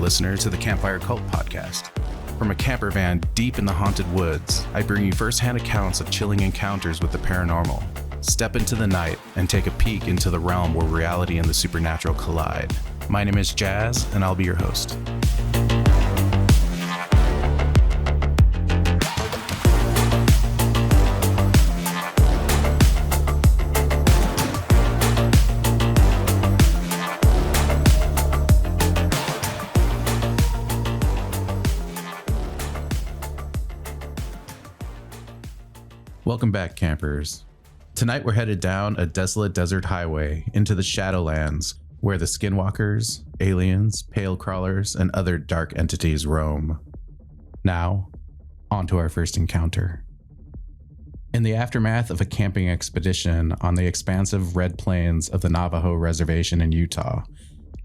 listener to the Campfire Cult Podcast. From a camper van deep in the haunted woods, I bring you first-hand accounts of chilling encounters with the paranormal. Step into the night and take a peek into the realm where reality and the supernatural collide. My name is Jazz, and I'll be your host. Welcome back, campers. Tonight we're headed down a desolate desert highway into the shadowlands, where the skinwalkers, aliens, Palecrawlers, and other dark entities roam. Now, on to our first encounter. In the aftermath of a camping expedition on the expansive red plains of the Navajo Reservation in Utah,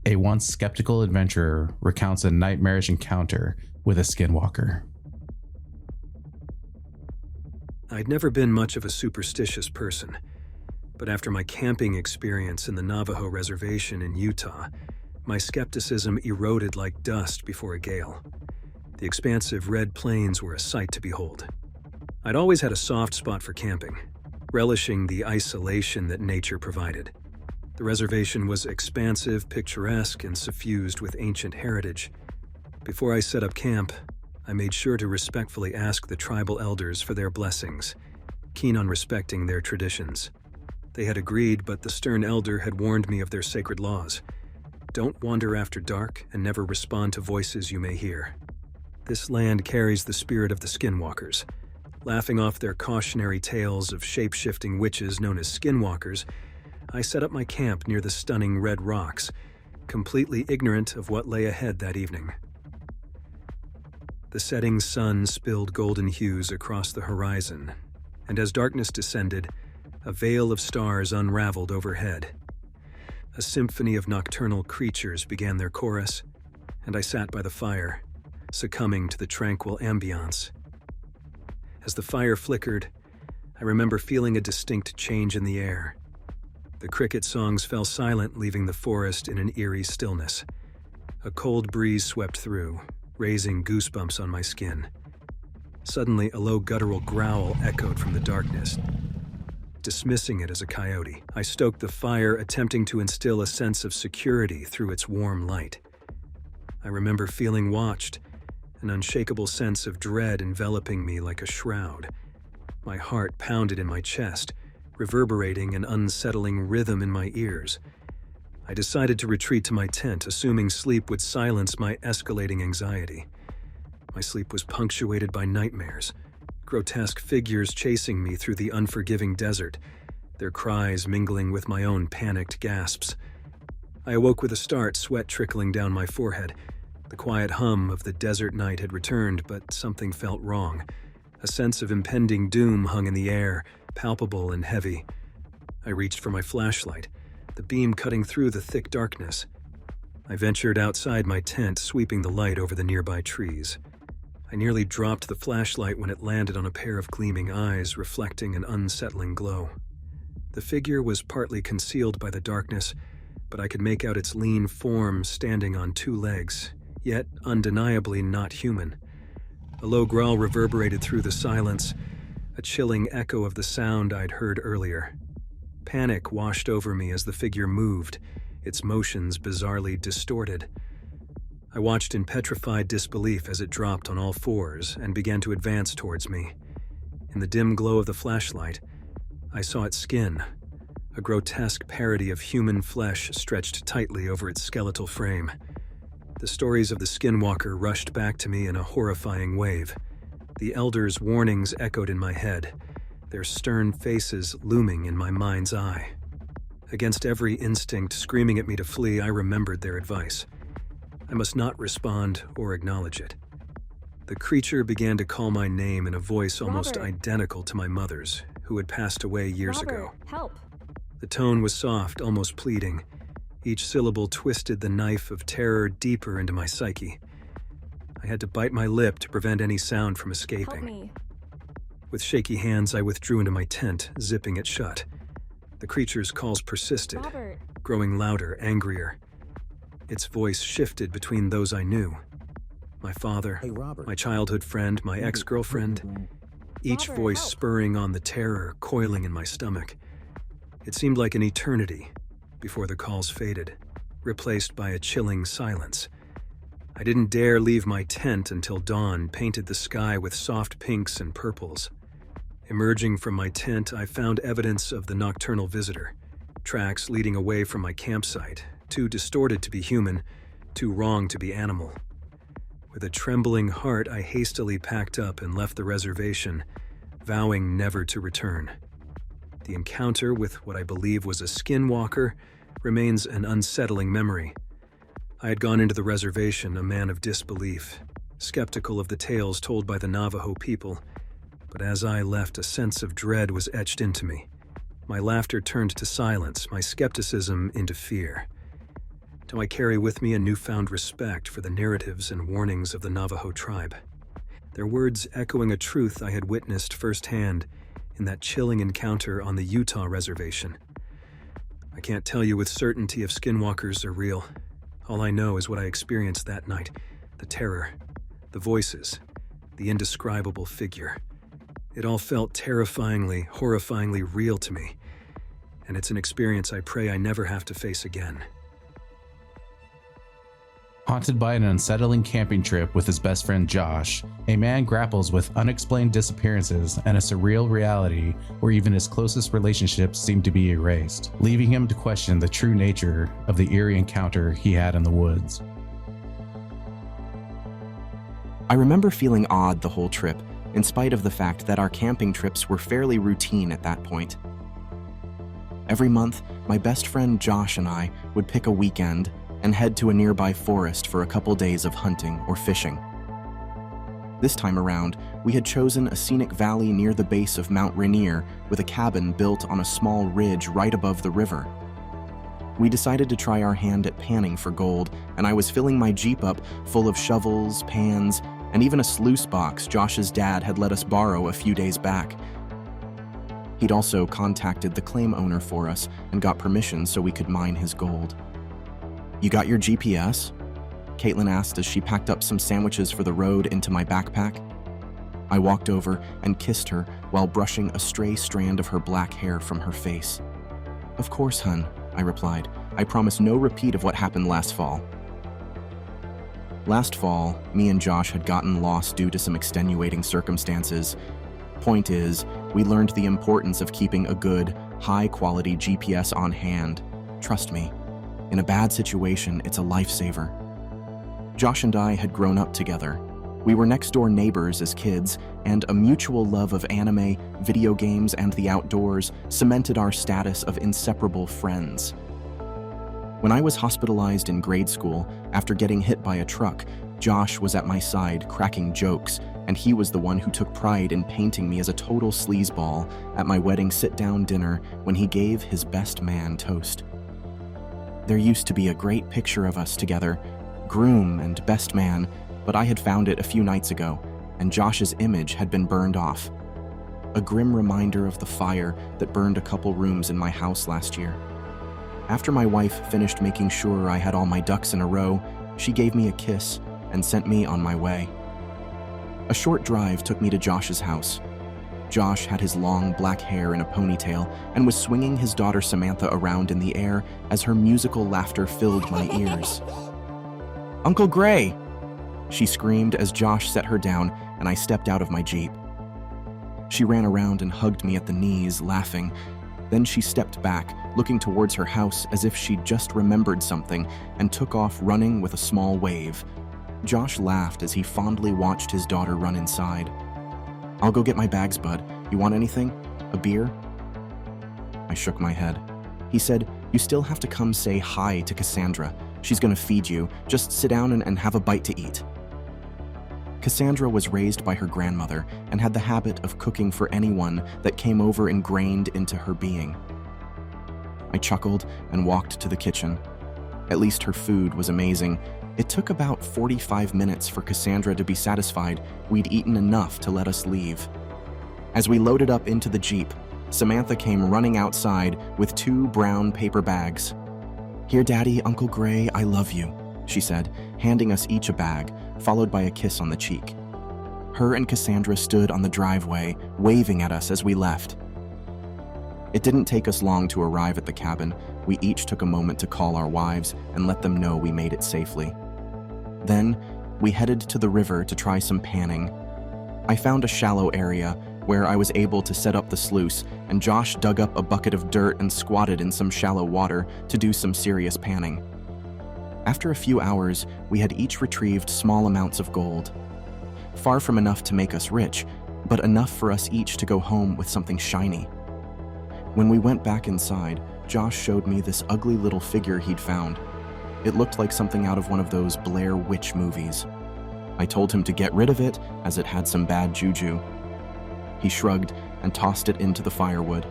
a once skeptical adventurer recounts a nightmarish encounter with a skinwalker. I'd never been much of a superstitious person, but after my camping experience in the Navajo Reservation in Utah, my skepticism eroded like dust before a gale. The expansive red plains were a sight to behold. I'd always had a soft spot for camping, relishing the isolation that nature provided. The reservation was expansive, picturesque, and suffused with ancient heritage. Before I set up camp, I made sure to respectfully ask the tribal elders for their blessings, keen on respecting their traditions. They had agreed, but the stern elder had warned me of their sacred laws. Don't wander after dark and never respond to voices you may hear. This land carries the spirit of the skinwalkers. Laughing off their cautionary tales of shape-shifting witches known as skinwalkers, I set up my camp near the stunning red rocks, completely ignorant of what lay ahead that evening. The setting sun spilled golden hues across the horizon, and as darkness descended, a veil of stars unraveled overhead. A symphony of nocturnal creatures began their chorus, and I sat by the fire, succumbing to the tranquil ambiance. As the fire flickered, I remember feeling a distinct change in the air. The cricket songs fell silent, leaving the forest in an eerie stillness. A cold breeze swept through, raising goosebumps on my skin. Suddenly, a low guttural growl echoed from the darkness. Dismissing it as a coyote, I stoked the fire, attempting to instill a sense of security through its warm light. I remember feeling watched, an unshakable sense of dread enveloping me like a shroud. My heart pounded in my chest, reverberating an unsettling rhythm in my ears. I decided to retreat to my tent, assuming sleep would silence my escalating anxiety. My sleep was punctuated by nightmares, grotesque figures chasing me through the unforgiving desert, their cries mingling with my own panicked gasps. I awoke with a start, sweat trickling down my forehead. The quiet hum of the desert night had returned, but something felt wrong. A sense of impending doom hung in the air, palpable and heavy. I reached for my flashlight, the beam cutting through the thick darkness. I ventured outside my tent, sweeping the light over the nearby trees. I nearly dropped the flashlight when it landed on a pair of gleaming eyes, reflecting an unsettling glow. The figure was partly concealed by the darkness, but I could make out its lean form standing on two legs, yet undeniably not human. A low growl reverberated through the silence, a chilling echo of the sound I'd heard earlier. Panic washed over me as the figure moved, its motions bizarrely distorted. I watched in petrified disbelief as it dropped on all fours and began to advance towards me. In the dim glow of the flashlight, I saw its skin, a grotesque parody of human flesh stretched tightly over its skeletal frame. The stories of the skinwalker rushed back to me in a horrifying wave. The elders' warnings echoed in my head, their stern faces looming in my mind's eye. Against every instinct screaming at me to flee, I remembered their advice. I must not respond or acknowledge it. The creature began to call my name in a voice almost identical to my mother's, who had passed away years ago. Help. The tone was soft, almost pleading. Each syllable twisted the knife of terror deeper into my psyche. I had to bite my lip to prevent any sound from escaping. Help me. With shaky hands, I withdrew into my tent, zipping it shut. The creature's calls persisted, Robert. growing louder, angrier. Its voice shifted between those I knew. My father, my childhood friend, my ex-girlfriend, each voice spurring on the terror coiling in my stomach. It seemed like an eternity before the calls faded, replaced by a chilling silence. I didn't dare leave my tent until dawn painted the sky with soft pinks and purples. Emerging from my tent, I found evidence of the nocturnal visitor. Tracks leading away from my campsite, too distorted to be human, too wrong to be animal. With a trembling heart, I hastily packed up and left the reservation, vowing never to return. The encounter with what I believe was a skinwalker remains an unsettling memory. I had gone into the reservation a man of disbelief, skeptical of the tales told by the Navajo people, but as I left, a sense of dread was etched into me. My laughter turned to silence, my skepticism into fear. Do I carry with me a newfound respect for the narratives and warnings of the Navajo tribe? Their words echoing a truth I had witnessed firsthand in that chilling encounter on the Utah reservation. I can't tell you with certainty if skinwalkers are real. All I know is what I experienced that night. The terror, the voices, the indescribable figure. It all felt terrifyingly, horrifyingly real to me. And it's an experience I pray I never have to face again. Haunted by an unsettling camping trip with his best friend Josh, a man grapples with unexplained disappearances and a surreal reality where even his closest relationships seem to be erased, leaving him to question the true nature of the eerie encounter he had in the woods. I remember feeling odd the whole trip, in spite of the fact that our camping trips were fairly routine at that point. Every month, my best friend Josh and I would pick a weekend and head to a nearby forest for a couple days of hunting or fishing. This time around, we had chosen a scenic valley near the base of Mount Rainier with a cabin built on a small ridge right above the river. We decided to try our hand at panning for gold, and I was filling my Jeep up full of shovels, pans, and even a sluice box Josh's dad had let us borrow a few days back. He'd also contacted the claim owner for us and got permission so we could mine his gold. "You got your GPS?" Caitlin asked as she packed up some sandwiches for the road into my backpack. I walked over and kissed her while brushing a stray strand of her black hair from her face. "Of course, hun," I replied. "I promise no repeat of what happened last fall." Last fall, me and Josh had gotten lost due to some extenuating circumstances. Point is, we learned the importance of keeping a good, high-quality GPS on hand. Trust me. In a bad situation, it's a lifesaver. Josh and I had grown up together. We were next-door neighbors as kids, and a mutual love of anime, video games, and the outdoors cemented our status of inseparable friends. When I was hospitalized in grade school after getting hit by a truck, Josh was at my side cracking jokes, and he was the one who took pride in painting me as a total sleazeball at my wedding sit-down dinner when he gave his best man toast. There used to be a great picture of us together, groom and best man, but I had found it a few nights ago, and Josh's image had been burned off. A grim reminder of the fire that burned a couple rooms in my house last year. After my wife finished making sure I had all my ducks in a row, she gave me a kiss and sent me on my way. A short drive took me to Josh's house. Josh had his long black hair in a ponytail and was swinging his daughter Samantha around in the air as her musical laughter filled my ears. "Uncle Gray!" she screamed as Josh set her down and I stepped out of my Jeep. She ran around and hugged me at the knees, laughing. Then she stepped back, looking towards her house as if she'd just remembered something, and took off running with a small wave. Josh laughed as he fondly watched his daughter run inside. "I'll go get my bags, bud. You want anything? A beer?" I shook my head. He said, "You still have to come say hi to Cassandra. She's gonna feed you. Just sit down and have a bite to eat." Cassandra was raised by her grandmother and had the habit of cooking for anyone that came over ingrained into her being. I chuckled and walked to the kitchen. At least her food was amazing. It took about 45 minutes for Cassandra to be satisfied we'd eaten enough to let us leave. As we loaded up into the Jeep, Samantha came running outside with 2 brown paper bags. "Here, Daddy, Uncle Gray, I love you," she said, handing us each a bag, followed by a kiss on the cheek. Her and Cassandra stood on the driveway, waving at us as we left. It didn't take us long to arrive at the cabin. We each took a moment to call our wives and let them know we made it safely. Then, we headed to the river to try some panning. I found a shallow area where I was able to set up the sluice, and Josh dug up a bucket of dirt and squatted in some shallow water to do some serious panning. After a few hours, we had each retrieved small amounts of gold. Far from enough to make us rich, but enough for us each to go home with something shiny. When we went back inside, Josh showed me this ugly little figure he'd found. It looked like something out of one of those Blair Witch movies. I told him to get rid of it, as it had some bad juju. He shrugged and tossed it into the firewood.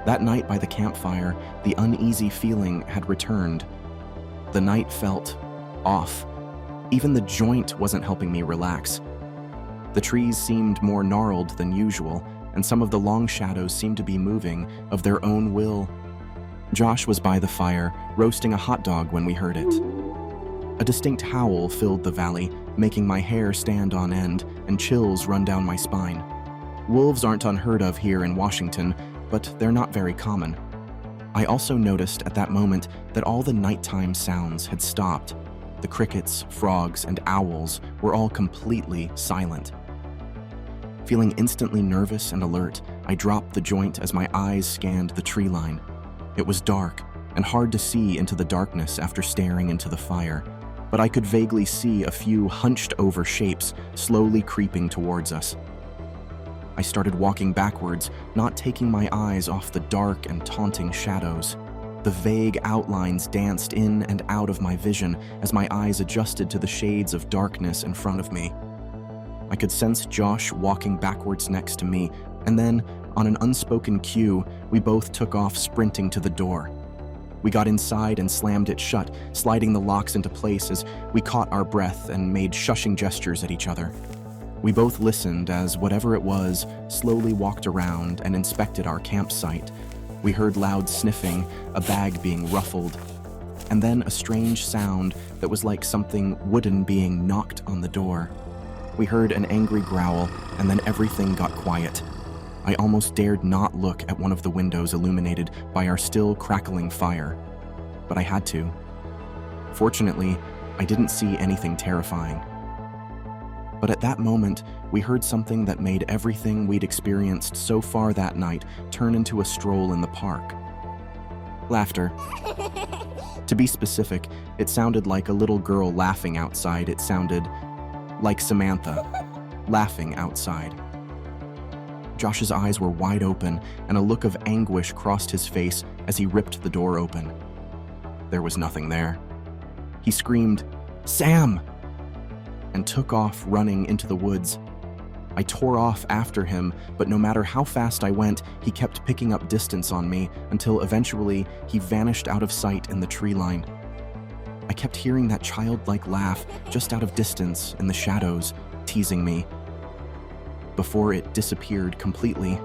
That night by the campfire, the uneasy feeling had returned. The night felt off. Even the joint wasn't helping me relax. The trees seemed more gnarled than usual, and some of the long shadows seemed to be moving of their own will. Josh was by the fire, roasting a hot dog when we heard it. A distinct howl filled the valley, making my hair stand on end and chills run down my spine. Wolves aren't unheard of here in Washington, but they're not very common. I also noticed at that moment that all the nighttime sounds had stopped. The crickets, frogs, and owls were all completely silent. Feeling instantly nervous and alert, I dropped the joint as my eyes scanned the tree line. It was dark and hard to see into the darkness after staring into the fire, but I could vaguely see a few hunched-over shapes slowly creeping towards us. I started walking backwards, not taking my eyes off the dark and taunting shadows. The vague outlines danced in and out of my vision as my eyes adjusted to the shades of darkness in front of me. I could sense Josh walking backwards next to me, and then, on an unspoken cue, we both took off sprinting to the door. We got inside and slammed it shut, sliding the locks into place as we caught our breath and made shushing gestures at each other. We both listened as whatever it was slowly walked around and inspected our campsite. We heard loud sniffing, a bag being ruffled, and then a strange sound that was like something wooden being knocked on the door. We heard an angry growl, and then everything got quiet. I almost dared not look at one of the windows illuminated by our still crackling fire, but I had to. Fortunately, I didn't see anything terrifying. But at that moment, we heard something that made everything we'd experienced so far that night turn into a stroll in the park. Laughter. To be specific, it sounded like a little girl laughing outside. It sounded like Samantha, laughing outside. Josh's eyes were wide open, and a look of anguish crossed his face as he ripped the door open. There was nothing there. He screamed, "Sam!" and took off running into the woods. I tore off after him, but no matter how fast I went, he kept picking up distance on me until eventually he vanished out of sight in the tree line. I kept hearing that childlike laugh just out of distance in the shadows, teasing me, before it disappeared completely.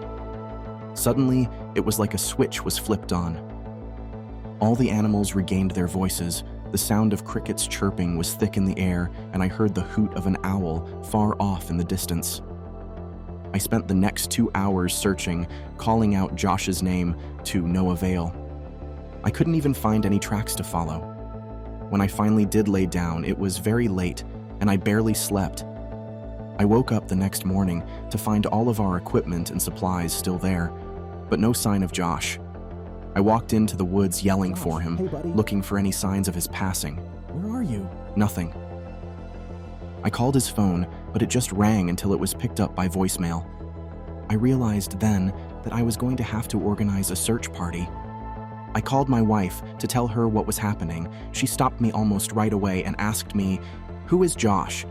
Suddenly, it was like a switch was flipped on. All the animals regained their voices. The sound of crickets chirping was thick in the air, and I heard the hoot of an owl far off in the distance. I spent the next 2 hours searching, calling out Josh's name to no avail. I couldn't even find any tracks to follow. When I finally did lay down, it was very late, and I barely slept. I woke up the next morning to find all of our equipment and supplies still there, but no sign of Josh. I walked into the woods yelling for him, looking for any signs of his passing. Where are you? Nothing. I called his phone, but it just rang until it was picked up by voicemail. I realized then that I was going to have to organize a search party. I called my wife to tell her what was happening. She stopped me almost right away and asked me, "Who is Josh?"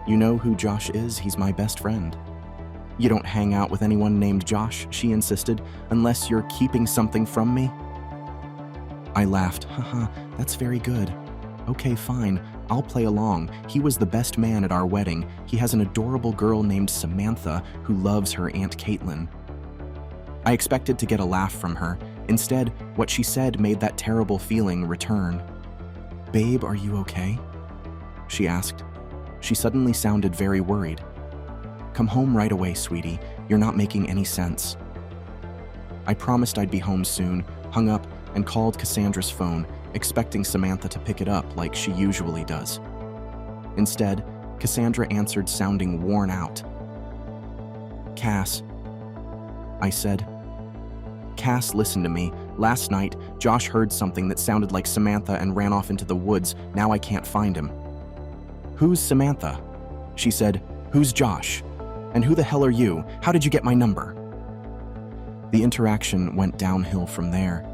"You know who Josh is? He's my best friend." "You don't hang out with anyone named Josh," she insisted, "unless you're keeping something from me?" I laughed. "Haha, that's very good. Okay, fine, I'll play along. He was the best man at our wedding. He has an adorable girl named Samantha who loves her Aunt Caitlin." I expected to get a laugh from her. Instead, what she said made that terrible feeling return. "Babe, are you okay?" she asked. She suddenly sounded very worried. "Come home right away, sweetie. You're not making any sense." I promised I'd be home soon, hung up, and called Cassandra's phone, expecting Samantha to pick it up like she usually does. Instead, Cassandra answered sounding worn out. "Cass," I said. "Cass, listen to me. Last night, Josh heard something that sounded like Samantha and ran off into the woods. Now I can't find him." "Who's Samantha?" She said. "Who's Josh? And who the hell are you? How did you get my number?" The interaction went downhill from there.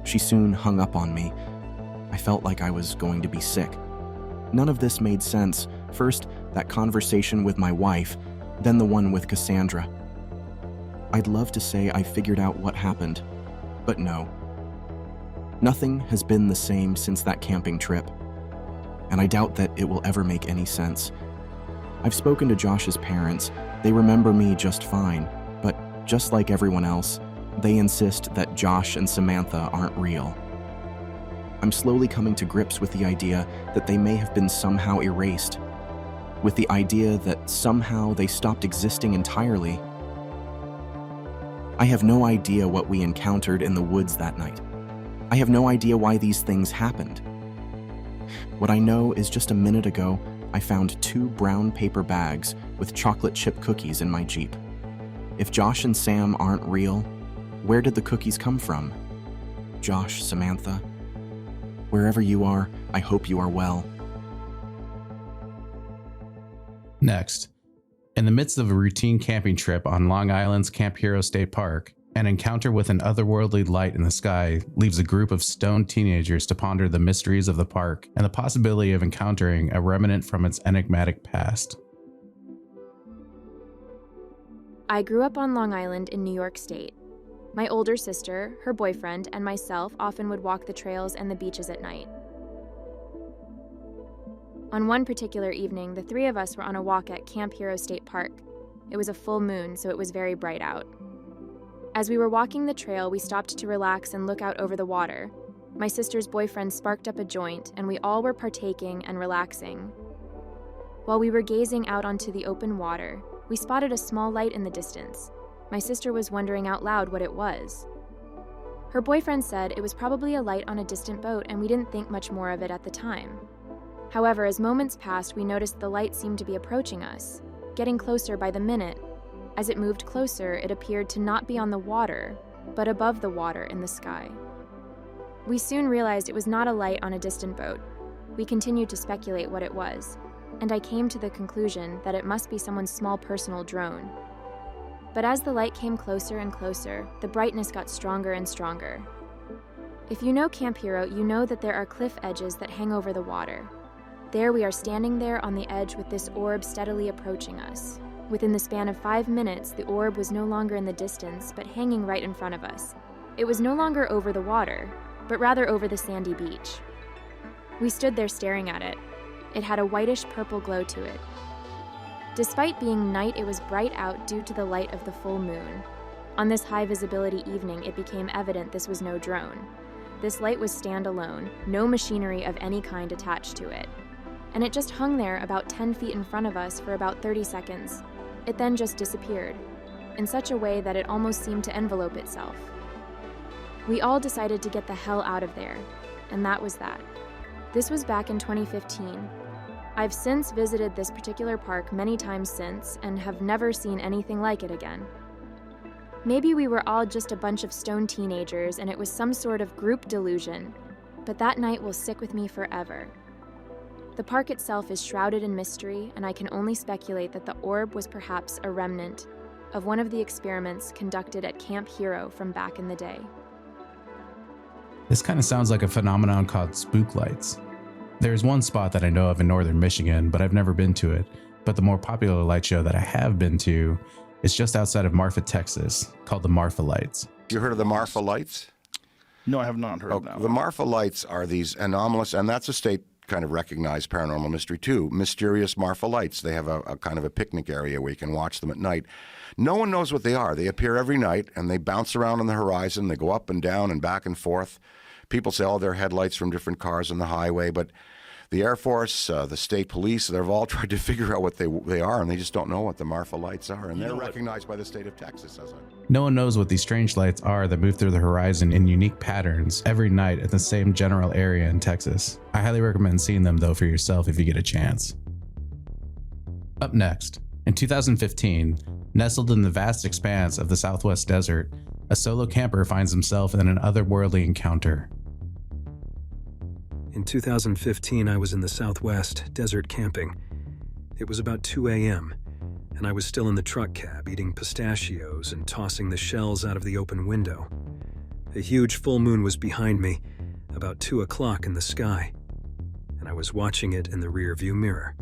She soon hung up on me. I felt like I was going to be sick. None of this made sense. First, that conversation with my wife, then the one with Cassandra. I'd love to say I figured out what happened, but no. Nothing has been the same since that camping trip, and I doubt that it will ever make any sense. I've spoken to Josh's parents. They remember me just fine, but just like everyone else, they insist that Josh and Samantha aren't real. I'm slowly coming to grips with the idea that they may have been somehow erased, with the idea that somehow they stopped existing entirely. I have no idea what we encountered in the woods that night. I have no idea why these things happened. What I know is just a minute ago, I found 2 brown paper bags with chocolate chip cookies in my Jeep. If Josh and Sam aren't real, where did the cookies come from? Josh, Samantha, wherever you are, I hope you are well. Next, in the midst of a routine camping trip on Long Island's Camp Hero State Park, an encounter with an otherworldly light in the sky leaves a group of stoned teenagers to ponder the mysteries of the park and the possibility of encountering a remnant from its enigmatic past. I grew up on Long Island in New York State. My older sister, her boyfriend, and myself often would walk the trails and the beaches at night. On one particular evening, the 3 of us were on a walk at Camp Hero State Park. It was a full moon, so it was very bright out. As we were walking the trail, we stopped to relax and look out over the water. My sister's boyfriend sparked up a joint, and we all were partaking and relaxing. While we were gazing out onto the open water, we spotted a small light in the distance. My sister was wondering out loud what it was. Her boyfriend said it was probably a light on a distant boat, and we didn't think much more of it at the time. However, as moments passed, we noticed the light seemed to be approaching us, getting closer by the minute. As it moved closer, it appeared to not be on the water, but above the water in the sky. We soon realized it was not a light on a distant boat. We continued to speculate what it was, and I came to the conclusion that it must be someone's small personal drone. But as the light came closer and closer, the brightness got stronger and stronger. If you know Camp Hero, you know that there are cliff edges that hang over the water. There we are standing there on the edge with this orb steadily approaching us. Within the span of 5 minutes, the orb was no longer in the distance, but hanging right in front of us. It was no longer over the water, but rather over the sandy beach. We stood there staring at it. It had a whitish purple glow to it. Despite being night, it was bright out due to the light of the full moon. On this high visibility evening, it became evident this was no drone. This light was standalone, no machinery of any kind attached to it. And it just hung there about 10 feet in front of us for about 30 seconds. It then just disappeared, in such a way that it almost seemed to envelope itself. We all decided to get the hell out of there, and that was that. This was back in 2015. I've since visited this particular park many times since and have never seen anything like it again. Maybe we were all just a bunch of stoned teenagers and it was some sort of group delusion, but that night will stick with me forever. The park itself is shrouded in mystery, and I can only speculate that the orb was perhaps a remnant of one of the experiments conducted at Camp Hero from back in the day. This kind of sounds like a phenomenon called spook lights. There's one spot that I know of in northern Michigan, but I've never been to it. But the more popular light show that I have been to is just outside of Marfa, Texas, called the Marfa Lights. You heard of the Marfa Lights? No, I have not heard of that. The Marfa Lights are these anomalous, and that's a state kind of recognized paranormal mystery too. Mysterious Marfa lights. They have a kind of a picnic area where you can watch them at night. No one knows what they are. They appear every night, and they bounce around on the horizon. They go up and down and back and forth. People say, oh, they're headlights from different cars on the highway, but the Air Force, the state police, they've all tried to figure out what they are, and they just don't know what the Marfa lights are, and they're recognized by the state of Texas as a... No one knows what these strange lights are that move through the horizon in unique patterns every night at the same general area in Texas. I highly recommend seeing them, though, for yourself if you get a chance. Up next, in 2015, nestled in the vast expanse of the Southwest Desert, a solo camper finds himself in an otherworldly encounter. In 2015, I was in the Southwest, desert camping. It was about 2 a.m., and I was still in the truck cab, eating pistachios and tossing the shells out of the open window. A huge full moon was behind me, about 2 o'clock in the sky, and I was watching it in the rear-view mirror.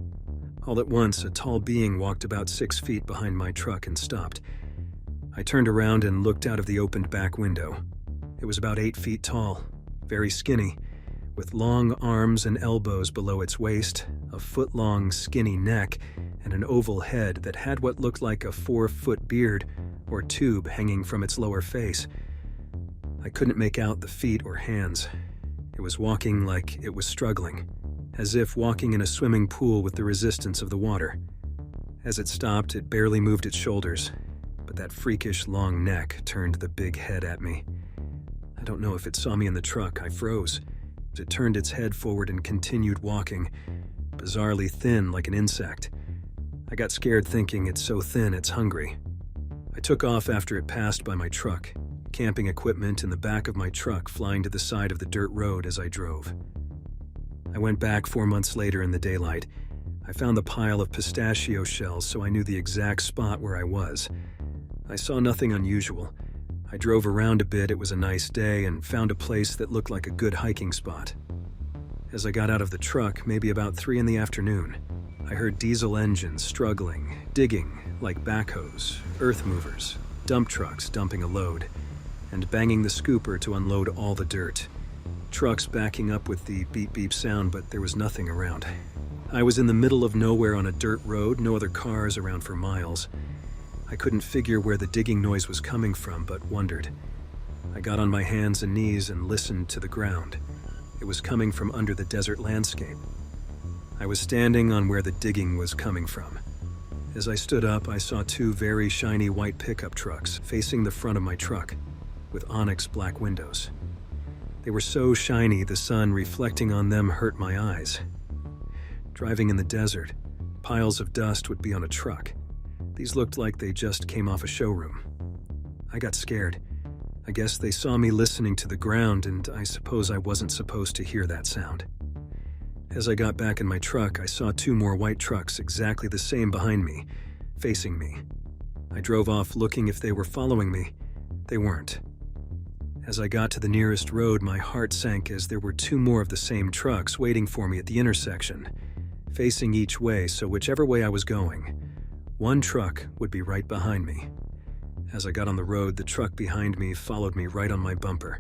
All at once, a tall being walked about 6 feet behind my truck and stopped. I turned around and looked out of the opened back window. It was about 8 feet tall, very skinny, with long arms and elbows below its waist, a foot-long skinny neck, and an oval head that had what looked like a 4-foot beard or tube hanging from its lower face. I couldn't make out the feet or hands. It was walking like it was struggling, as if walking in a swimming pool with the resistance of the water. As it stopped, it barely moved its shoulders, but that freakish long neck turned the big head at me. I don't know if it saw me in the truck. I froze. It turned its head forward and continued walking, bizarrely thin like an insect. I got scared thinking it's so thin it's hungry. I took off after it passed by my truck, camping equipment in the back of my truck flying to the side of the dirt road as I drove. I went back 4 months later in the daylight. I found the pile of pistachio shells, so I knew the exact spot where I was. I saw nothing unusual. I drove around a bit, it was a nice day, and found a place that looked like a good hiking spot. As I got out of the truck, maybe about 3 in the afternoon, I heard diesel engines struggling, digging like backhoes, earth movers, dump trucks dumping a load, and banging the scooper to unload all the dirt. Trucks backing up with the beep-beep sound, but there was nothing around. I was in the middle of nowhere on a dirt road, no other cars around for miles. I couldn't figure where the digging noise was coming from, but wondered. I got on my hands and knees and listened to the ground. It was coming from under the desert landscape. I was standing on where the digging was coming from. As I stood up, I saw 2 very shiny white pickup trucks facing the front of my truck, with onyx black windows. They were so shiny, the sun reflecting on them hurt my eyes. Driving in the desert, piles of dust would be on a truck. These looked like they just came off a showroom. I got scared. I guess they saw me listening to the ground, and I suppose I wasn't supposed to hear that sound. As I got back in my truck, I saw 2 more white trucks exactly the same behind me, facing me. I drove off looking if they were following me. They weren't. As I got to the nearest road, my heart sank as there were 2 more of the same trucks waiting for me at the intersection, facing each way, so whichever way I was going, 1 truck would be right behind me. As I got on the road, the truck behind me followed me right on my bumper.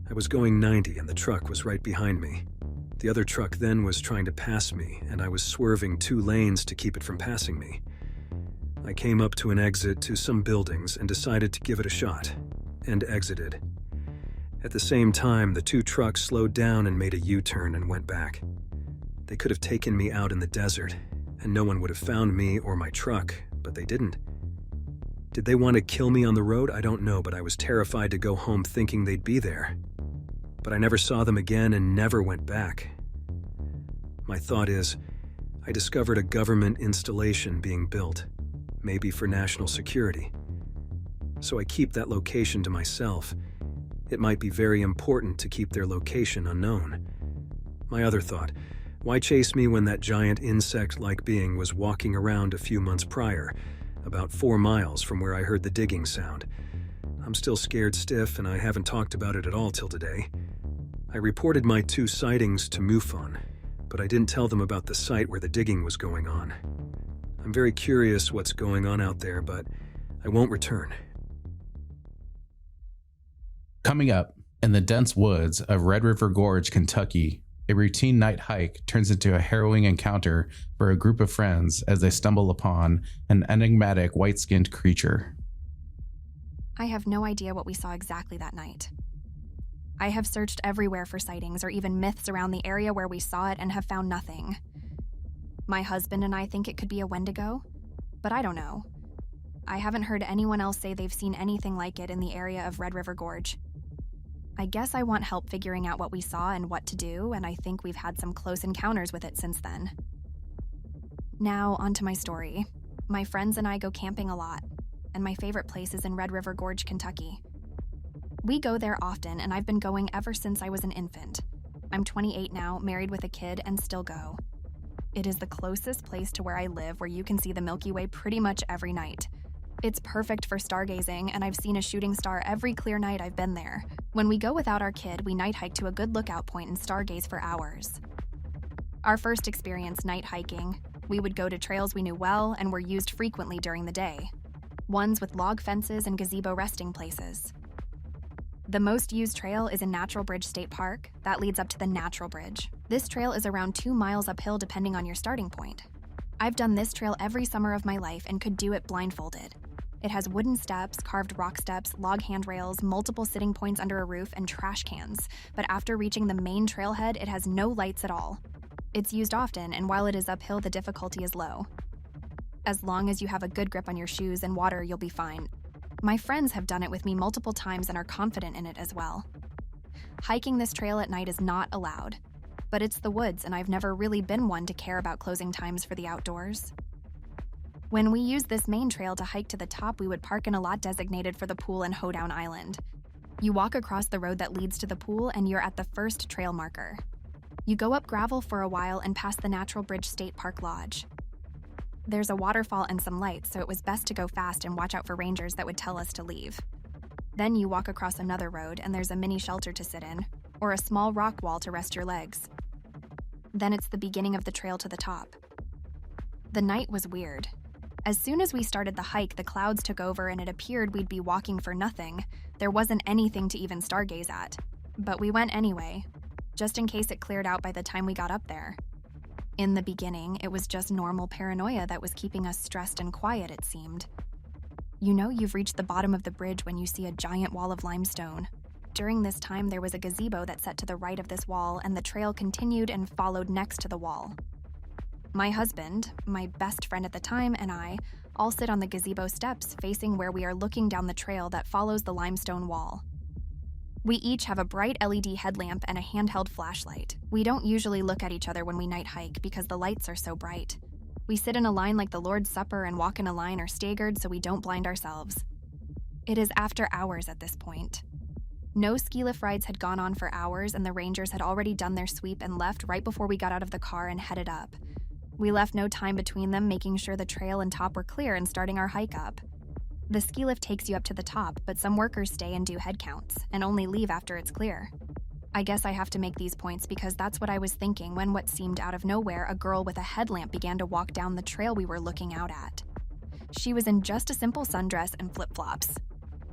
I was going 90 and the truck was right behind me. The other truck then was trying to pass me, and I was swerving 2 lanes to keep it from passing me. I came up to an exit to some buildings and decided to give it a shot, and exited. At the same time, the 2 trucks slowed down and made a U-turn and went back. They could have taken me out in the desert, and no one would have found me or my truck, but they didn't. Did they want to kill me on the road? I don't know, but I was terrified to go home thinking they'd be there. But I never saw them again and never went back. My thought is, I discovered a government installation being built, maybe for national security. So I keep that location to myself. It might be very important to keep their location unknown. My other thought, why chase me when that giant insect-like being was walking around a few months prior, about 4 miles from where I heard the digging sound? I'm still scared stiff and I haven't talked about it at all till today. I reported my 2 sightings to MUFON, but I didn't tell them about the site where the digging was going on. I'm very curious what's going on out there, but I won't return. Coming up, in the dense woods of Red River Gorge, Kentucky, A routine night hike turns into a harrowing encounter for a group of friends as they stumble upon an enigmatic white-skinned creature. I have no idea what we saw exactly that night. I have searched everywhere for sightings or even myths around the area where we saw it and have found nothing. My husband and I think it could be a Wendigo, but I don't know. I haven't heard anyone else say they've seen anything like it in the area of Red River Gorge. I guess I want help figuring out what we saw and what to do, and I think we've had some close encounters with it since then. Now, onto my story. My friends and I go camping a lot, and my favorite place is in Red River Gorge, Kentucky. We go there often, and I've been going ever since I was an infant. I'm 28 now, married with a kid, and still go. It is the closest place to where I live where you can see the Milky Way pretty much every night. It's perfect for stargazing, and I've seen a shooting star every clear night I've been there. When we go without our kid, we night hike to a good lookout point and stargaze for hours. Our first experience night hiking, we would go to trails we knew well and were used frequently during the day. Ones with log fences and gazebo resting places. The most used trail is in Natural Bridge State Park. That leads up to the Natural Bridge. This trail is around 2 miles uphill depending on your starting point. I've done this trail every summer of my life and could do it blindfolded. It has wooden steps, carved rock steps, log handrails, multiple sitting points under a roof, and trash cans. But after reaching the main trailhead, it has no lights at all. It's used often, and while it is uphill, the difficulty is low. As long as you have a good grip on your shoes and water, you'll be fine. My friends have done it with me multiple times and are confident in it as well. Hiking this trail at night is not allowed, but it's the woods, and I've never really been one to care about closing times for the outdoors. When we used this main trail to hike to the top, we would park in a lot designated for the pool and Hoedown Island. You walk across the road that leads to the pool and you're at the first trail marker. You go up gravel for a while and pass the Natural Bridge State Park Lodge. There's a waterfall and some lights, so it was best to go fast and watch out for rangers that would tell us to leave. Then you walk across another road and there's a mini shelter to sit in, or a small rock wall to rest your legs. Then it's the beginning of the trail to the top. The night was weird. As soon as we started the hike, the clouds took over and it appeared we'd be walking for nothing. There wasn't anything to even stargaze at. But we went anyway, just in case it cleared out by the time we got up there. In the beginning, it was just normal paranoia that was keeping us stressed and quiet, it seemed. You know you've reached the bottom of the bridge when you see a giant wall of limestone. During this time, there was a gazebo that sat to the right of this wall, and the trail continued and followed next to the wall. My husband, my best friend at the time, and I all sit on the gazebo steps facing where we are looking down the trail that follows the limestone wall. We each have a bright LED headlamp and a handheld flashlight. We don't usually look at each other when we night hike because the lights are so bright. We sit in a line like the Lord's Supper and walk in a line or staggered so we don't blind ourselves. It is after hours at this point. No ski lift rides had gone on for hours, and the rangers had already done their sweep and left right before we got out of the car and headed up. We left no time between them, making sure the trail and top were clear and starting our hike up. The ski lift takes you up to the top, but some workers stay and do head counts, and only leave after it's clear. I guess I have to make these points because that's what I was thinking when what seemed out of nowhere, a girl with a headlamp began to walk down the trail we were looking out at. She was in just a simple sundress and flip-flops.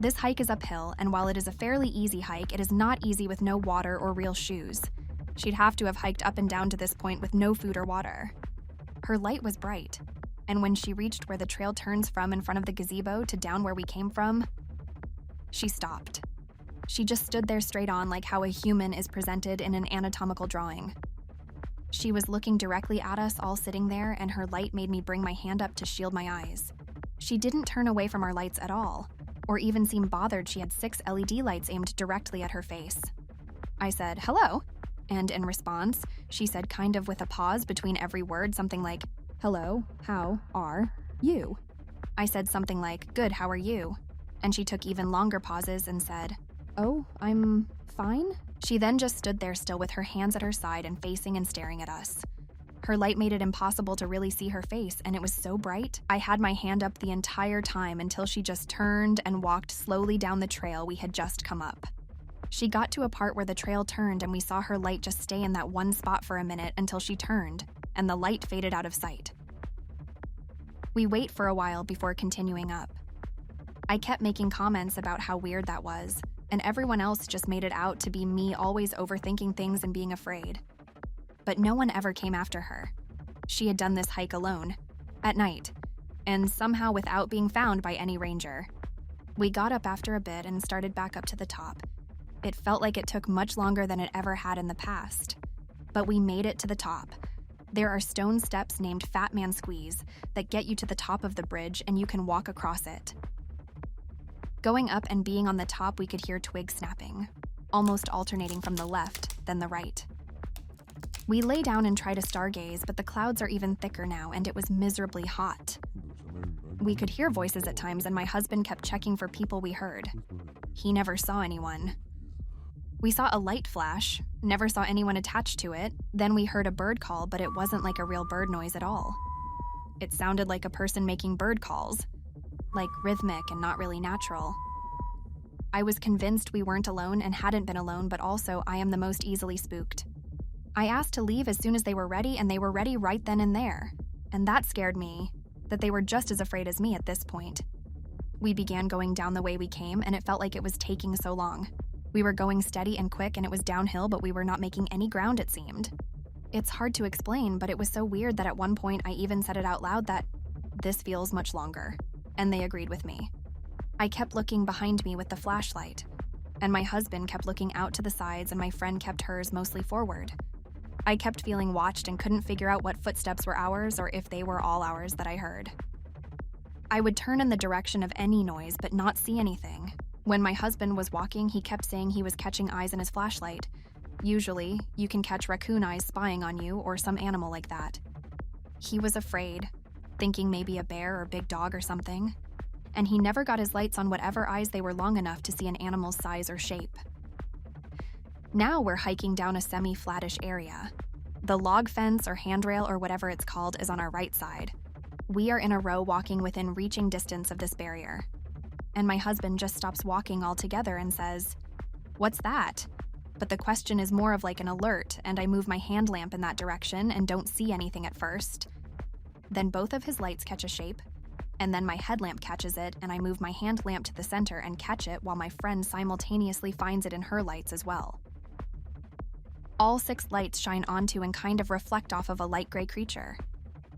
This hike is uphill, and while it is a fairly easy hike, it is not easy with no water or real shoes. She'd have to have hiked up and down to this point with no food or water. Her light was bright, and when she reached where the trail turns from in front of the gazebo to down where we came from, she stopped. She just stood there straight on like how a human is presented in an anatomical drawing. She was looking directly at us all sitting there, and her light made me bring my hand up to shield my eyes. She didn't turn away from our lights at all, or even seem bothered. She had 6 LED lights aimed directly at her face. I said, "Hello," and in response, she said, kind of with a pause between every word, something like, "Hello, how are you?" I said something like, "Good, how are you?" And she took even longer pauses and said, "Oh, I'm fine." She then just stood there still with her hands at her side and facing and staring at us. Her light made it impossible to really see her face, and it was so bright, I had my hand up the entire time until she just turned and walked slowly down the trail we had just come up. She got to a part where the trail turned, and we saw her light just stay in that one spot for a minute until she turned, and the light faded out of sight. We wait for a while before continuing up. I kept making comments about how weird that was, and everyone else just made it out to be me always overthinking things and being afraid. but no one ever came after her. She had done this hike alone, at night, and somehow without being found by any ranger. We got up after a bit and started back up to the top. It felt like it took much longer than it ever had in the past, but we made it to the top. There are stone steps named Fat Man Squeeze that get you to the top of the bridge and you can walk across it. Going up and being on the top, we could hear twigs snapping, almost alternating from the left, then the right. We lay down and try to stargaze, but the clouds are even thicker now and it was miserably hot. We could hear voices at times and my husband kept checking for people we heard. He never saw anyone. We saw a light flash, never saw anyone attached to it. Then we heard a bird call, but it wasn't like a real bird noise at all. It sounded like a person making bird calls, like rhythmic and not really natural. I was convinced we weren't alone and hadn't been alone, but also I am the most easily spooked. I asked to leave as soon as they were ready, and they were ready right then and there. And that scared me, that they were just as afraid as me at this point. We began going down the way we came, and it felt like it was taking so long. We were going steady and quick, and it was downhill, but we were not making any ground, it seemed. It's hard to explain, but it was so weird that at one point I even said it out loud that, "This feels much longer," and they agreed with me. I kept looking behind me with the flashlight, and my husband kept looking out to the sides, and my friend kept hers mostly forward. I kept feeling watched and couldn't figure out what footsteps were ours or if they were all ours that I heard. I would turn in the direction of any noise but not see anything. When my husband was walking, he kept saying he was catching eyes in his flashlight. Usually, you can catch raccoon eyes spying on you or some animal like that. He was afraid, thinking maybe a bear or big dog or something, and he never got his lights on whatever eyes they were long enough to see an animal's size or shape. Now we're hiking down a semi-flattish area. The log fence or handrail or whatever it's called is on our right side. We are in a row walking within reaching distance of this barrier. And my husband just stops walking altogether and says, "What's that?" But the question is more of like an alert, and I move my hand lamp in that direction and don't see anything at first. Then both of his lights catch a shape, and then my headlamp catches it, and I move my hand lamp to the center and catch it while my friend simultaneously finds it in her lights as well. All 6 lights shine onto and kind of reflect off of a light gray creature.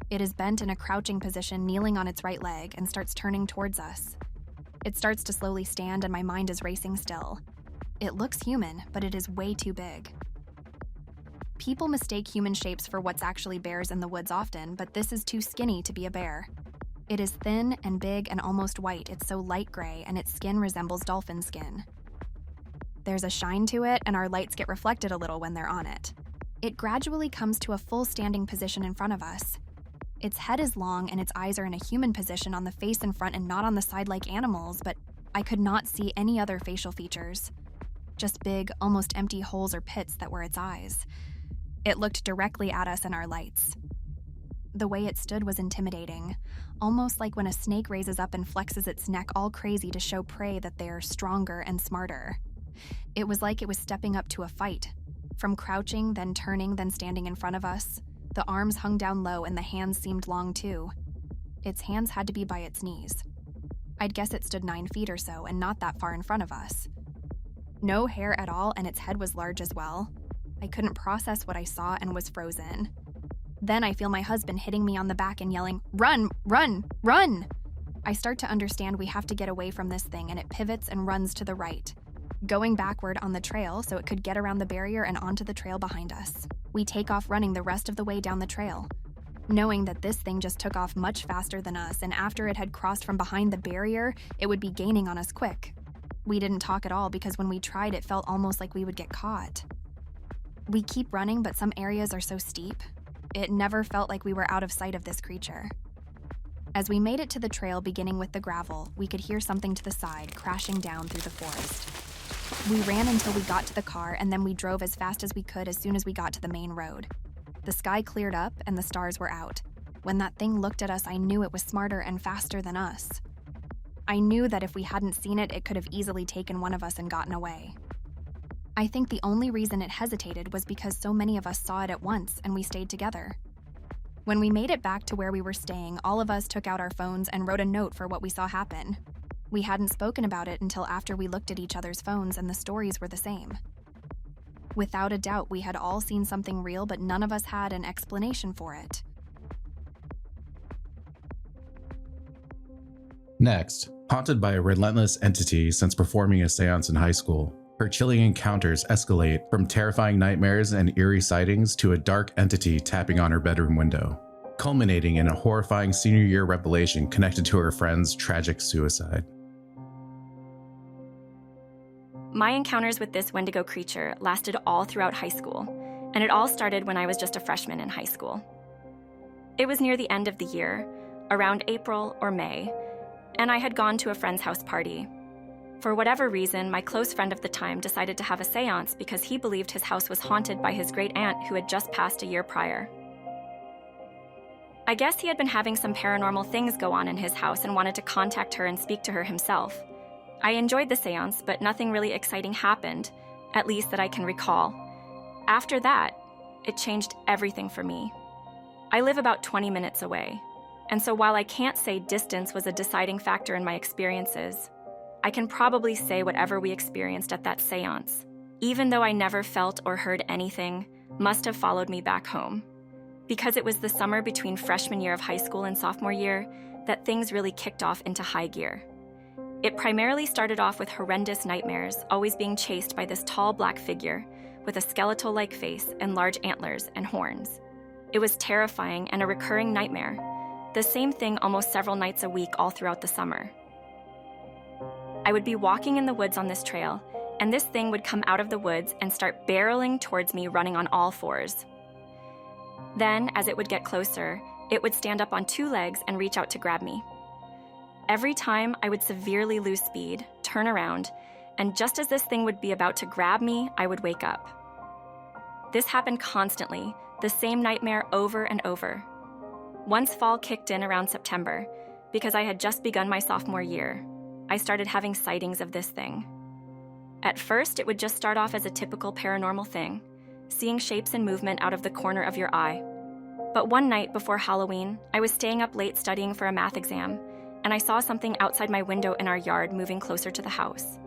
It is bent in a crouching position, kneeling on its right leg, and starts turning towards us. It starts to slowly stand, and my mind is racing still. It looks human, but it is way too big. People mistake human shapes for what's actually bears in the woods often, but this is too skinny to be a bear. It is thin and big and almost white. It's so light gray, and its skin resembles dolphin skin. There's a shine to it, and our lights get reflected a little when they're on it. It gradually comes to a full standing position in front of us. Its head is long, and its eyes are in a human position on the face in front and not on the side like animals, but I could not see any other facial features. Just big, almost empty holes or pits that were its eyes. It looked directly at us and our lights. The way it stood was intimidating, almost like when a snake raises up and flexes its neck all crazy to show prey that they're stronger and smarter. It was like it was stepping up to a fight. From crouching, then turning, then standing in front of us, the arms hung down low and the hands seemed long too. Its hands had to be by its knees. I'd guess it stood 9 feet or so and not that far in front of us. No hair at all, and its head was large as well. I couldn't process what I saw and was frozen. Then I feel my husband hitting me on the back and yelling, "Run, run, run!" I start to understand we have to get away from this thing, and it pivots and runs to the right, going backward on the trail so it could get around the barrier and onto the trail behind us. We take off running the rest of the way down the trail, knowing that this thing just took off much faster than us, and after it had crossed from behind the barrier, it would be gaining on us quick. We didn't talk at all because when we tried, it felt almost like we would get caught. We keep running, but some areas are so steep. It never felt like we were out of sight of this creature. As we made it to the trail, beginning with the gravel, we could hear something to the side, crashing down through the forest. We ran until we got to the car, and then we drove as fast as we could as soon as we got to the main road. The sky cleared up, and the stars were out. When that thing looked at us, I knew it was smarter and faster than us. I knew that if we hadn't seen it, it could have easily taken one of us and gotten away. I think the only reason it hesitated was because so many of us saw it at once, and we stayed together. When we made it back to where we were staying, all of us took out our phones and wrote a note for what we saw happen. We hadn't spoken about it until after we looked at each other's phones, and the stories were the same. Without a doubt, we had all seen something real, but none of us had an explanation for it. Next, haunted by a relentless entity since performing a seance in high school, her chilling encounters escalate from terrifying nightmares and eerie sightings to a dark entity tapping on her bedroom window, culminating in a horrifying senior year revelation connected to her friend's tragic suicide. My encounters with this Wendigo creature lasted all throughout high school, and it all started when I was just a freshman in high school. It was near the end of the year, around April or May, and I had gone to a friend's house party. For whatever reason, my close friend of the time decided to have a seance because he believed his house was haunted by his great aunt who had just passed a year prior. I guess he had been having some paranormal things go on in his house and wanted to contact her and speak to her himself. I enjoyed the seance, but nothing really exciting happened, at least that I can recall. After that, it changed everything for me. I live about 20 minutes away, and so while I can't say distance was a deciding factor in my experiences, I can probably say whatever we experienced at that seance, even though I never felt or heard anything, must have followed me back home. Because it was the summer between freshman year of high school and sophomore year that things really kicked off into high gear. It primarily started off with horrendous nightmares, always being chased by this tall black figure with a skeletal-like face and large antlers and horns. It was terrifying and a recurring nightmare, the same thing almost several nights a week all throughout the summer. I would be walking in the woods on this trail, and this thing would come out of the woods and start barreling towards me running on all fours. Then, as it would get closer, it would stand up on two legs and reach out to grab me. Every time, I would severely lose speed, turn around, and just as this thing would be about to grab me, I would wake up. This happened constantly, the same nightmare over and over. Once fall kicked in around September, because I had just begun my sophomore year, I started having sightings of this thing. At first, it would just start off as a typical paranormal thing, seeing shapes and movement out of the corner of your eye. But one night before Halloween, I was staying up late studying for a math exam, and I saw something outside my window in our yard moving closer to the house.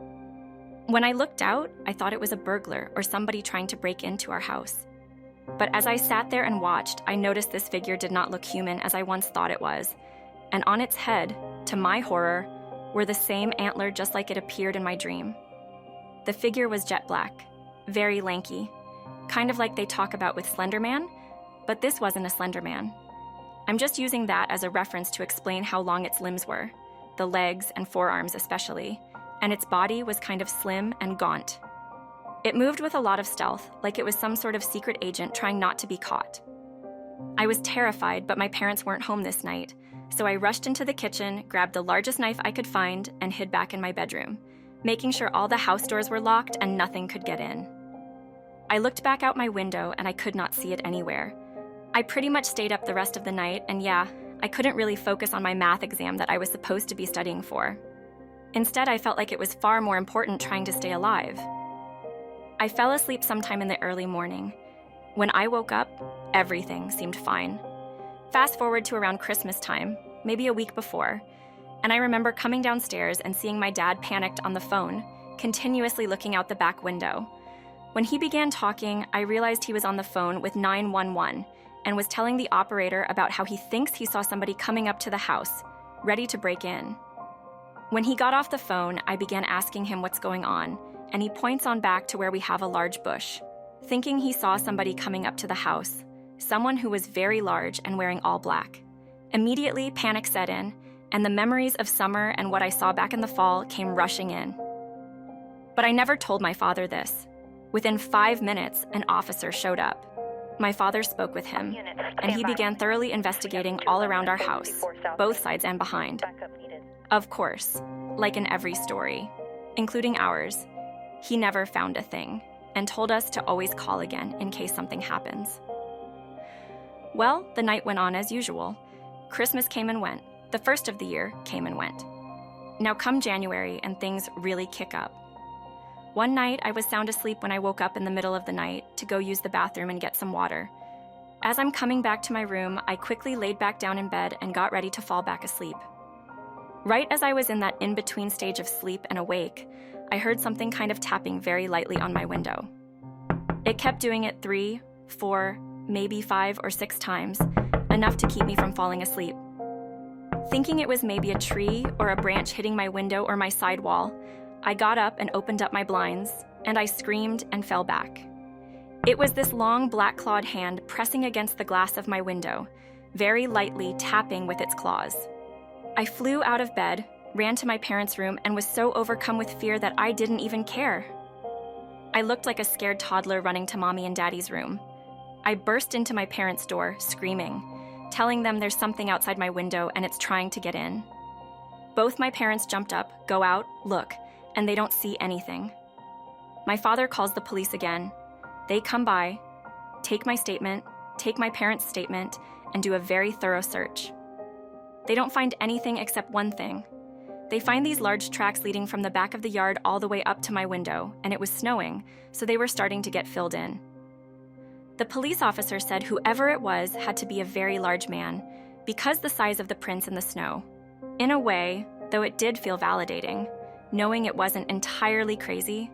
When I looked out, I thought it was a burglar or somebody trying to break into our house. But as I sat there and watched, I noticed this figure did not look human as I once thought it was, and on its head, to my horror, were the same antler just like it appeared in my dream. The figure was jet black, very lanky, kind of like they talk about with Slender Man, but this wasn't a Slender Man. I'm just using that as a reference to explain how long its limbs were, the legs and forearms especially, and its body was kind of slim and gaunt. It moved with a lot of stealth, like it was some sort of secret agent trying not to be caught. I was terrified, but my parents weren't home this night, so I rushed into the kitchen, grabbed the largest knife I could find, and hid back in my bedroom, making sure all the house doors were locked and nothing could get in. I looked back out my window and I could not see it anywhere. I pretty much stayed up the rest of the night, and yeah, I couldn't really focus on my math exam that I was supposed to be studying for. Instead, I felt like it was far more important trying to stay alive. I fell asleep sometime in the early morning. When I woke up, everything seemed fine. Fast forward to around Christmas time, maybe a week before, and I remember coming downstairs and seeing my dad panicked on the phone, continuously looking out the back window. When he began talking, I realized he was on the phone with 911 and was telling the operator about how he thinks he saw somebody coming up to the house, ready to break in. When he got off the phone, I began asking him what's going on, and he points on back to where we have a large bush, thinking he saw somebody coming up to the house, someone who was very large and wearing all black. Immediately, panic set in, and the memories of summer and what I saw back in the fall came rushing in. But I never told my father this. Within 5 minutes, an officer showed up. My father spoke with him, and he began thoroughly investigating all around our house, both sides and behind. Of course, like in every story, including ours, he never found a thing, and told us to always call again in case something happens. Well, the night went on as usual. Christmas came and went. The first of the year came and went. Now come January, and things really kick up. One night, I was sound asleep when I woke up in the middle of the night to go use the bathroom and get some water. As I'm coming back to my room, I quickly laid back down in bed and got ready to fall back asleep. Right as I was in that in-between stage of sleep and awake, I heard something kind of tapping very lightly on my window. It kept doing it 3, 4, maybe 5 or 6 times, enough to keep me from falling asleep. Thinking it was maybe a tree or a branch hitting my window or my sidewall, I got up and opened up my blinds, and I screamed and fell back. It was this long black-clawed hand pressing against the glass of my window, very lightly tapping with its claws. I flew out of bed, ran to my parents' room, and was so overcome with fear that I didn't even care. I looked like a scared toddler running to Mommy and Daddy's room. I burst into my parents' door, screaming, telling them there's something outside my window and it's trying to get in. Both my parents jumped up, go out, look, and they don't see anything. My father calls the police again. They come by, take my statement, take my parents' statement, and do a very thorough search. They don't find anything except one thing. They find these large tracks leading from the back of the yard all the way up to my window, and it was snowing, so they were starting to get filled in. The police officer said whoever it was had to be a very large man, because the size of the prints in the snow. In a way, though it did feel validating, knowing it wasn't entirely crazy,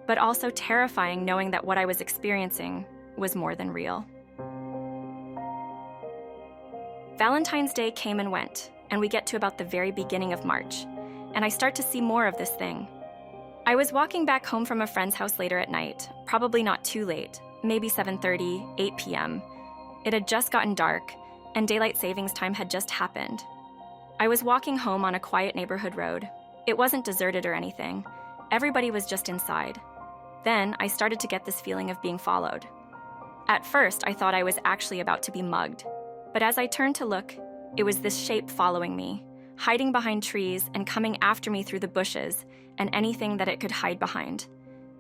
but also terrifying knowing that what I was experiencing was more than real. Valentine's Day came and went, and we get to about the very beginning of March, and I start to see more of this thing. I was walking back home from a friend's house later at night, probably not too late, maybe 7:30, 8 p.m. It had just gotten dark, and daylight savings time had just happened. I was walking home on a quiet neighborhood road. It wasn't deserted or anything. Everybody was just inside. Then I started to get this feeling of being followed. At first, I thought I was actually about to be mugged. But as I turned to look, it was this shape following me, hiding behind trees and coming after me through the bushes and anything that it could hide behind.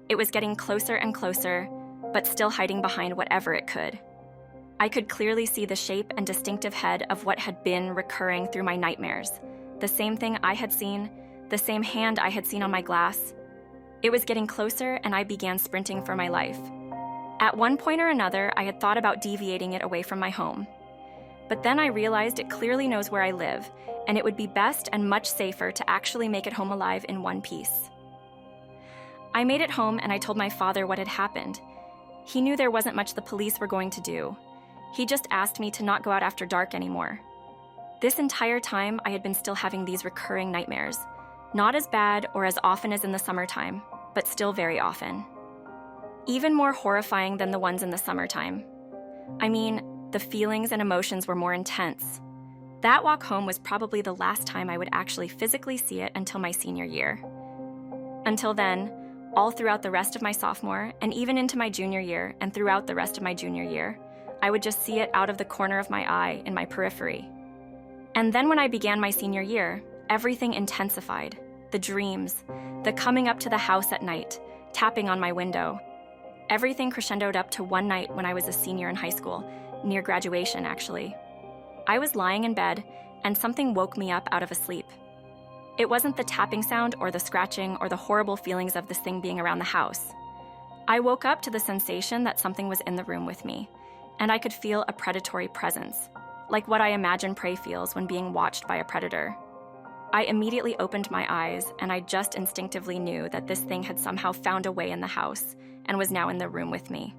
It was getting closer and closer, but still hiding behind whatever it could. I could clearly see the shape and distinctive head of what had been recurring through my nightmares. The same thing I had seen, the same hand I had seen on my glass. It was getting closer, and I began sprinting for my life. At one point or another, I had thought about deviating it away from my home. But then I realized it clearly knows where I live, and it would be best and much safer to actually make it home alive in one piece. I made it home, and I told my father what had happened. He knew there wasn't much the police were going to do. He just asked me to not go out after dark anymore. This entire time, I had been still having these recurring nightmares. Not as bad or as often as in the summertime, but still very often. Even more horrifying than the ones in the summertime. I mean, the feelings and emotions were more intense. That walk home was probably the last time I would actually physically see it until my senior year. Until then, all throughout the rest of my sophomore, and even into my junior year, and throughout the rest of my junior year, I would just see it out of the corner of my eye in my periphery. And then when I began my senior year, everything intensified. The dreams, the coming up to the house at night, tapping on my window. Everything crescendoed up to one night when I was a senior in high school, near graduation actually. I was lying in bed, and something woke me up out of a sleep. It wasn't the tapping sound or the scratching or the horrible feelings of this thing being around the house. I woke up to the sensation that something was in the room with me, and I could feel a predatory presence, like what I imagine prey feels when being watched by a predator. I immediately opened my eyes, and I just instinctively knew that this thing had somehow found a way in the house and was now in the room with me.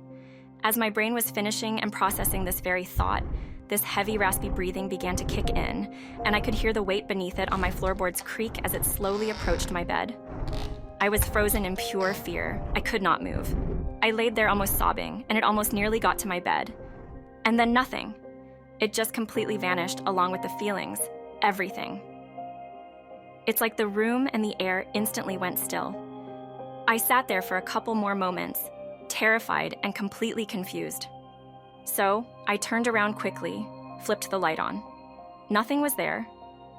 As my brain was finishing and processing this very thought, this heavy, raspy breathing began to kick in, and I could hear the weight beneath it on my floorboards creak as it slowly approached my bed. I was frozen in pure fear. I could not move. I laid there almost sobbing, and it almost nearly got to my bed. And then nothing. It just completely vanished along with the feelings, everything. It's like the room and the air instantly went still. I sat there for a couple more moments, terrified and completely confused. So I turned around quickly, flipped the light on. Nothing was there.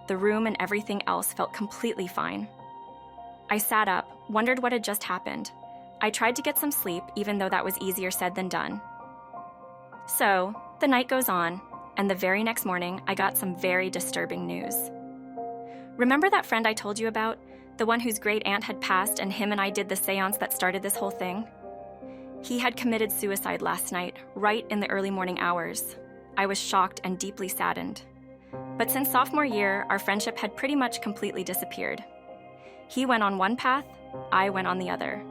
The room and everything else felt completely fine. I sat up, wondered what had just happened. I tried to get some sleep, even though that was easier said than done. So the night goes on, and the very next morning, I got some very disturbing news. Remember that friend I told you about? The one whose great aunt had passed and him and I did the seance that started this whole thing? He had committed suicide last night, right in the early morning hours. I was shocked and deeply saddened. But since sophomore year, our friendship had pretty much completely disappeared. He went on one path, I went on the other.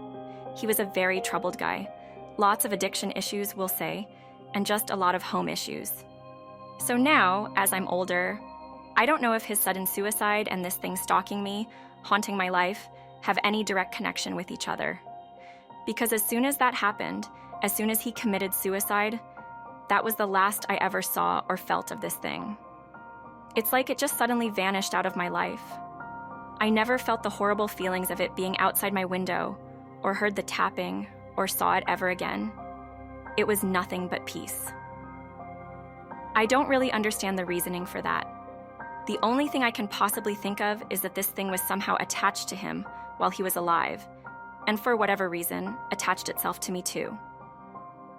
He was a very troubled guy, Lots of addiction issues, we'll say, and just a lot of home issues. So now, as I'm older, I don't know if his sudden suicide and this thing stalking me, haunting my life, have any direct connection with each other. Because as soon as that happened, as soon as he committed suicide, that was the last I ever saw or felt of this thing. It's like it just suddenly vanished out of my life. I never felt the horrible feelings of it being outside my window, or heard the tapping, or saw it ever again. It was nothing but peace. I don't really understand the reasoning for that. The only thing I can possibly think of is that this thing was somehow attached to him while he was alive, and for whatever reason, attached itself to me too.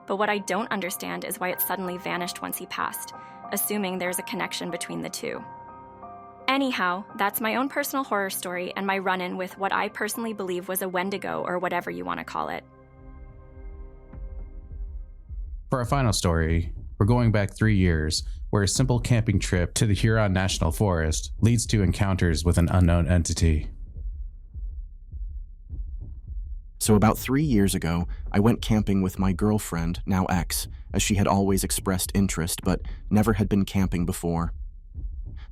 But what I don't understand is why it suddenly vanished once he passed, assuming there's a connection between the two. Anyhow, that's my own personal horror story and my run-in with what I personally believe was a Wendigo, or whatever you want to call it. For our final story, we're going back 3 years, where a simple camping trip to the Huron National Forest leads to encounters with an unknown entity. So about 3 years ago, I went camping with my girlfriend, now ex, as she had always expressed interest but never had been camping before.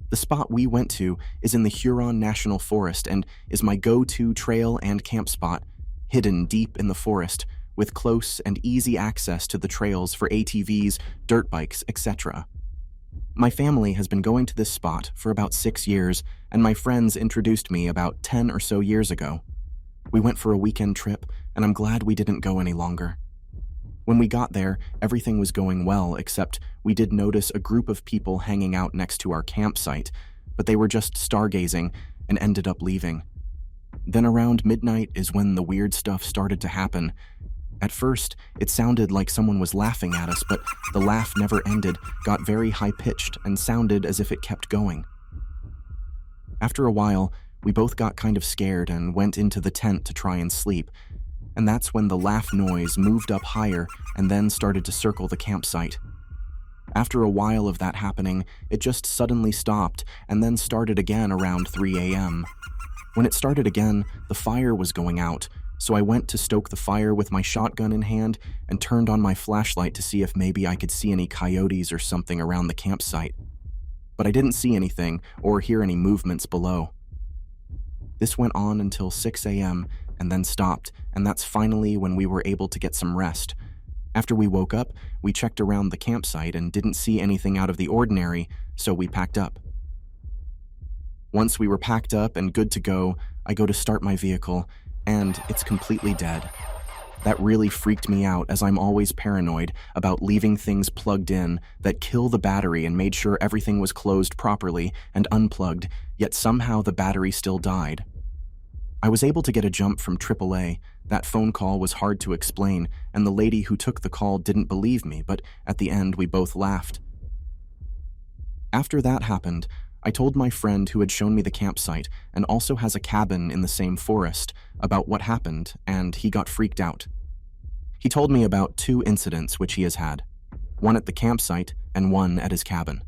The spot we went to is in the Huron National Forest and is my go-to trail and camp spot, hidden deep in the forest, with close and easy access to the trails for ATVs, dirt bikes, etc. My family has been going to this spot for about 6 years, and my friends introduced me about 10 or so years ago. We went for a weekend trip, and I'm glad we didn't go any longer. When we got there, everything was going well, except we did notice a group of people hanging out next to our campsite, but they were just stargazing and ended up leaving. Then around midnight is when the weird stuff started to happen. At first, it sounded like someone was laughing at us, but the laugh never ended, got very high-pitched, and sounded as if it kept going. After a while, we both got kind of scared and went into the tent to try and sleep, and that's when the laugh noise moved up higher and then started to circle the campsite. After a while of that happening, it just suddenly stopped and then started again around 3 a.m. When it started again, the fire was going out, so I went to stoke the fire with my shotgun in hand and turned on my flashlight to see if maybe I could see any coyotes or something around the campsite. But I didn't see anything or hear any movements below. This went on until 6 a.m. and then stopped, and that's finally when we were able to get some rest. After we woke up, we checked around the campsite and didn't see anything out of the ordinary, so we packed up. Once we were packed up and good to go, I go to start my vehicle, and it's completely dead. That really freaked me out, as I'm always paranoid about leaving things plugged in that kill the battery, and made sure everything was closed properly and unplugged, yet somehow the battery still died. I was able to get a jump from AAA. That phone call was hard to explain, and the lady who took the call didn't believe me, but at the end we both laughed. After that happened, I told my friend who had shown me the campsite and also has a cabin in the same forest about what happened, and he got freaked out. He told me about 2 incidents which he has had, one at the campsite and one at his cabin.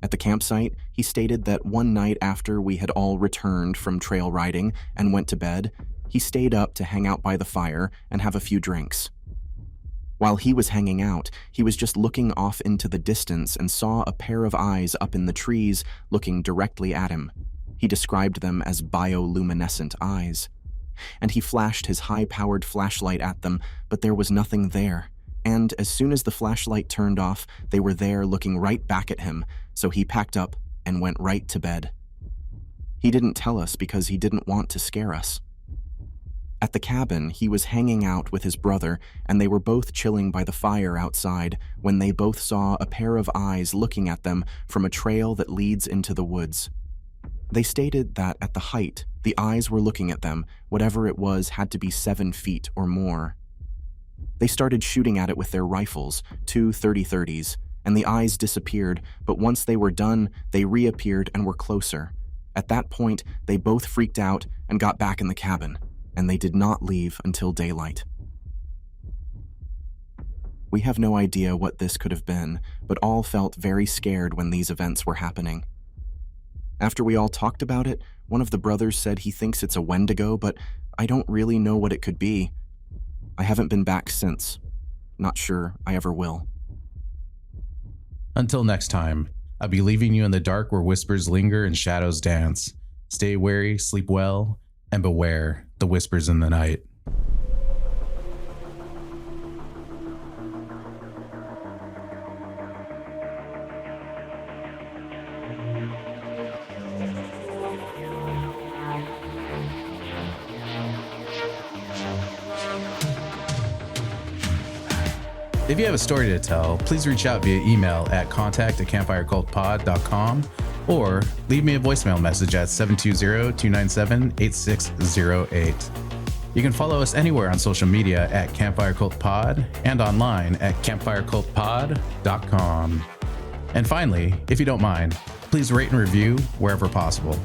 At the campsite, he stated that one night after we had all returned from trail riding and went to bed, he stayed up to hang out by the fire and have a few drinks. While he was hanging out, he was just looking off into the distance and saw a pair of eyes up in the trees looking directly at him. He described them as bioluminescent eyes. And he flashed his high-powered flashlight at them, but there was nothing there. And as soon as the flashlight turned off, they were there looking right back at him, so he packed up and went right to bed. He didn't tell us because he didn't want to scare us. At the cabin, he was hanging out with his brother, and they were both chilling by the fire outside when they both saw a pair of eyes looking at them from a trail that leads into the woods. They stated that at the height, the eyes were looking at them, whatever it was had to be 7 feet or more. They started shooting at it with their rifles, 2 30-30s, and the eyes disappeared, but once they were done, they reappeared and were closer. At that point, they both freaked out and got back in the cabin, and they did not leave until daylight. We have no idea what this could have been, but all felt very scared when these events were happening. After we all talked about it, one of the brothers said he thinks it's a Wendigo, but I don't really know what it could be. I haven't been back since. Not sure I ever will. Until next time, I'll be leaving you in the dark where whispers linger and shadows dance. Stay wary, sleep well, and beware the whispers in the night. If you have a story to tell, please reach out via email at contact@campfirecultpod.com or leave me a voicemail message at 720-297-8608. You can follow us anywhere on social media at campfirecultpod and online at campfirecultpod.com. And finally, if you don't mind, please rate and review wherever possible.